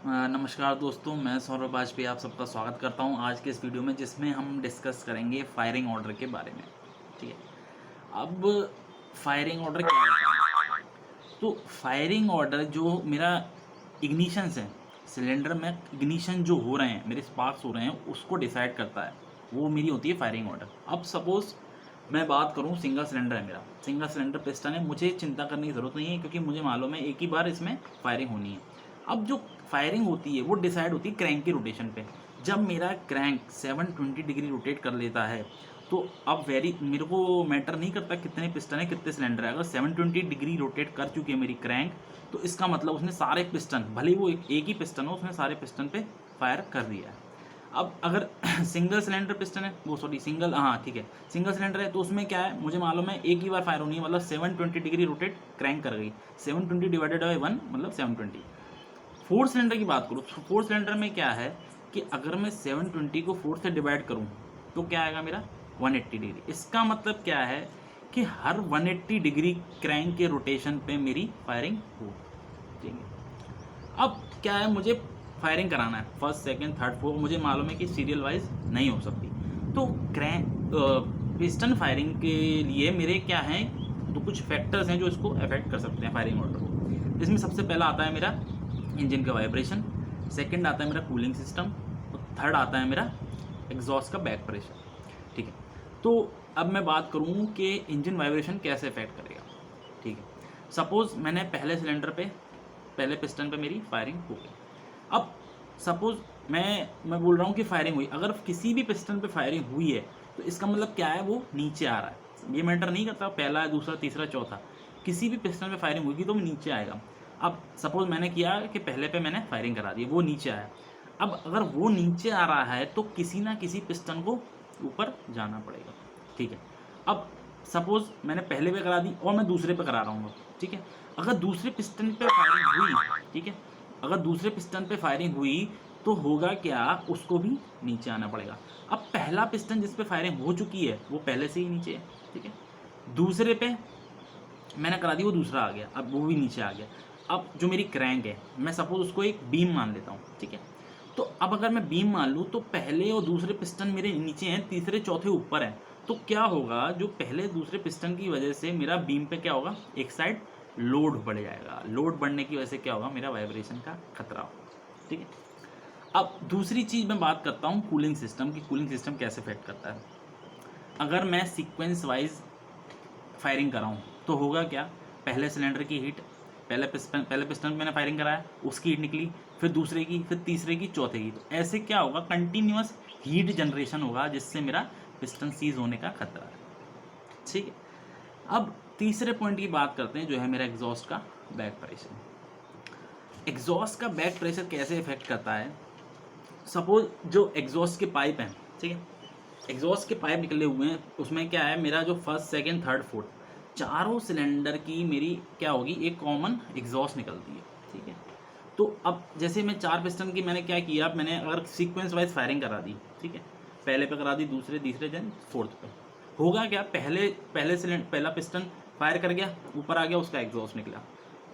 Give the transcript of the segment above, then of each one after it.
नमस्कार दोस्तों, मैं सौरभ वाजपेयी आप सबका स्वागत करता हूं आज के इस वीडियो में, जिसमें हम डिस्कस करेंगे फायरिंग ऑर्डर के बारे में। ठीक है। अब फायरिंग ऑर्डर क्या होता है? तो फायरिंग ऑर्डर जो मेरा इग्निशंस है, सिलेंडर में इग्निशन जो हो रहे हैं, मेरे स्पार्क्स हो रहे हैं, उसको डिसाइड करता है, वो मेरी होती है फायरिंग ऑर्डर। अब सपोज मैं बात करूं, सिंगल सिलेंडर है मेरा, सिंगल सिलेंडर पिस्टन है, मुझे चिंता करने की ज़रूरत नहीं है क्योंकि मुझे मालूम है एक ही बार इसमें फायरिंग होनी है। अब जो फायरिंग होती है वो डिसाइड होती है क्रैंक के रोटेशन पे। जब मेरा क्रैंक 720 डिग्री रोटेट कर लेता है तो अब मेरे को मैटर नहीं करता कितने पिस्टन है कितने सिलेंडर है। अगर 720 डिग्री रोटेट कर चुकी है मेरी क्रैंक, तो इसका मतलब उसने सारे पिस्टन, भले ही वो एक ही पिस्टन हो, उसने सारे पिस्टन पे फायर कर दिया है। अब अगर सिंगल सिलेंडर पिस्टन है, वो सॉरी सिंगल, हाँ ठीक है, सिंगल सिलेंडर है, तो उसमें क्या है, मुझे मालूम है एक ही बार फायर होनी है, मतलब 720 डिग्री रोटेट क्रैंक कर गई, 720 डिवाइडेड बाई 1 मतलब 720। फोर्थ सिलेंडर की बात करूँ तो फोर्थ सिलेंडर में क्या है कि अगर मैं 720 को 4 से डिवाइड करूँ तो क्या आएगा मेरा 180 डिग्री। इसका मतलब क्या है कि हर 180 डिग्री क्रैंक के रोटेशन पे मेरी फायरिंग हो। ठीक है। अब क्या है, मुझे फायरिंग कराना है फर्स्ट सेकंड थर्ड फोर्थ, मुझे मालूम है कि सीरियल वाइज नहीं हो सकती। तो क्रैंक पिस्टन फायरिंग के लिए मेरे क्या हैं, तो कुछ फैक्टर्स हैं जो इसको अफेक्ट कर सकते हैं फायरिंग ऑर्डर को। जिसमें सबसे पहला आता है मेरा इंजन का वाइब्रेशन, सेकंड आता है मेरा कूलिंग सिस्टम, और थर्ड आता है मेरा एग्जॉस्ट का बैक प्रेशर। ठीक है। तो अब मैं बात करूँ कि इंजन वाइब्रेशन कैसे अफेक्ट करेगा। ठीक है। सपोज मैंने पहले सिलेंडर पे, पहले पिस्टन पे मेरी फायरिंग हो गई। अब सपोज मैं बोल रहा हूँ कि फायरिंग हुई, अगर किसी भी पिस्टन पे फायरिंग हुई है तो इसका मतलब क्या है, वो नीचे आ रहा है। ये मैटर नहीं करता पहला दूसरा तीसरा चौथा, किसी भी पिस्टन पे फायरिंग होगी तो वो नीचे आएगा। अब सपोज मैंने किया कि पहले पे मैंने फायरिंग करा दी, वो नीचे आया। अब अगर वो नीचे आ रहा है तो किसी ना किसी पिस्टन को ऊपर जाना पड़ेगा। ठीक है। अब सपोज मैंने पहले पे करा दी और मैं दूसरे पे करा रहा हूँ। ठीक है। अगर दूसरे पिस्टन पे फायरिंग हुई, ठीक है, अगर दूसरे पिस्टन पे फायरिंग हुई तो होगा क्या, उसको भी नीचे आना पड़ेगा। अब पहला पिस्टन जिस पे फायरिंग हो चुकी है वो पहले से ही नीचे है। ठीक है। दूसरे पे मैंने करा दी, वो दूसरा आ गया, अब वो भी नीचे आ गया। अब जो मेरी क्रैंक है, मैं सपोज उसको एक बीम मान लेता हूँ। ठीक है। तो अब अगर मैं बीम मान लूँ तो पहले और दूसरे पिस्टन मेरे नीचे हैं, तीसरे चौथे ऊपर हैं। तो क्या होगा, जो पहले दूसरे पिस्टन की वजह से मेरा बीम पे क्या होगा, एक साइड लोड बढ़ जाएगा। लोड बढ़ने की वजह से क्या होगा, मेरा वाइब्रेशन का खतरा होगा। ठीक है। अब दूसरी चीज़ मैं बात करता हूँ कूलिंग सिस्टम की। कूलिंग सिस्टम कैसे इफेक्ट करता है। अगर मैं सीक्वेंस वाइज फायरिंग कराऊँ तो होगा क्या, पहले सिलेंडर की हीट, पहले पिस्टन मैंने फायरिंग कराया, उसकी हीट निकली, फिर दूसरे की, फिर तीसरे की, चौथे की, तो ऐसे क्या होगा, कंटिन्यूअस हीट जनरेशन होगा जिससे मेरा पिस्टन सीज होने का खतरा है। ठीक है। अब तीसरे पॉइंट की बात करते हैं, जो है मेरा एग्जॉस्ट का बैक प्रेशर। एग्जॉस्ट का बैक प्रेशर कैसे इफेक्ट करता है। सपोज जो एग्जॉस्ट के पाइप हैं, ठीक है, एग्जॉस्ट के पाइप निकले हुए हैं, उसमें क्या है, मेरा जो फर्स्ट सेकंड थर्ड फोर्थ चारों सिलेंडर की मेरी क्या होगी, एक कॉमन एग्जॉस्ट निकलती है। ठीक है। तो अब जैसे मैं चार पिस्टन की मैंने क्या किया, मैंने अगर सीक्वेंस वाइज फायरिंग करा दी, ठीक है, पहले पे करा दी, दूसरे तीसरे देन फोर्थ पे, होगा क्या, पहला पिस्टन फायर कर गया, ऊपर आ गया, उसका एग्जॉस्ट निकला।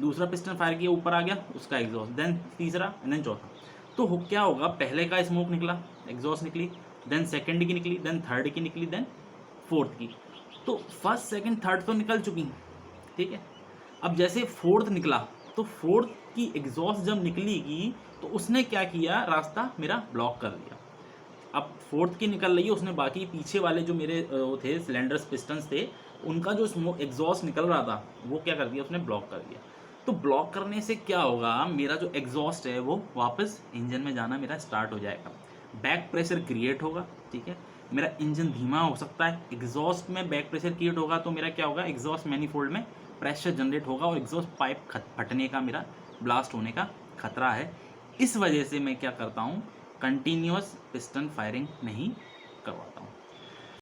दूसरा पिस्टन फायर किया, ऊपर आ गया, उसका एग्जॉस्ट, देन तीसरा, देन चौथा। तो क्या होगा, पहले का स्मोक निकला, एग्जॉस्ट निकली, देन सेकंड की निकली, देन थर्ड की निकली, देन फोर्थ की। तो फर्स्ट सेकंड थर्ड तो निकल चुकी, ठीक है। अब जैसे फोर्थ निकला, तो फोर्थ की एग्जॉस्ट जब निकलेगी तो उसने क्या किया, रास्ता मेरा ब्लॉक कर दिया। अब फोर्थ की निकल रही है, उसने बाकी पीछे वाले जो मेरे वो थे सिलेंडर्स पिस्टन्स थे, उनका जो स्मोक एग्जॉस्ट निकल रहा था वो क्या कर दिया, उसने ब्लॉक कर दिया। तो ब्लॉक करने से क्या होगा, मेरा जो एग्जॉस्ट है वो वापस इंजन में जाना मेरा स्टार्ट हो जाएगा, बैक प्रेशर क्रिएट होगा। ठीक है। मेरा इंजन धीमा हो सकता है, एग्जॉस्ट में बैक प्रेशर क्रिएट होगा तो मेरा क्या होगा, एग्जॉस्ट मैनिफोल्ड में प्रेशर जनरेट होगा और एग्जॉस्ट पाइप फटने का, मेरा ब्लास्ट होने का खतरा है। इस वजह से मैं क्या करता हूँ, कंटिन्यूअस पिस्टन फायरिंग नहीं करवाता।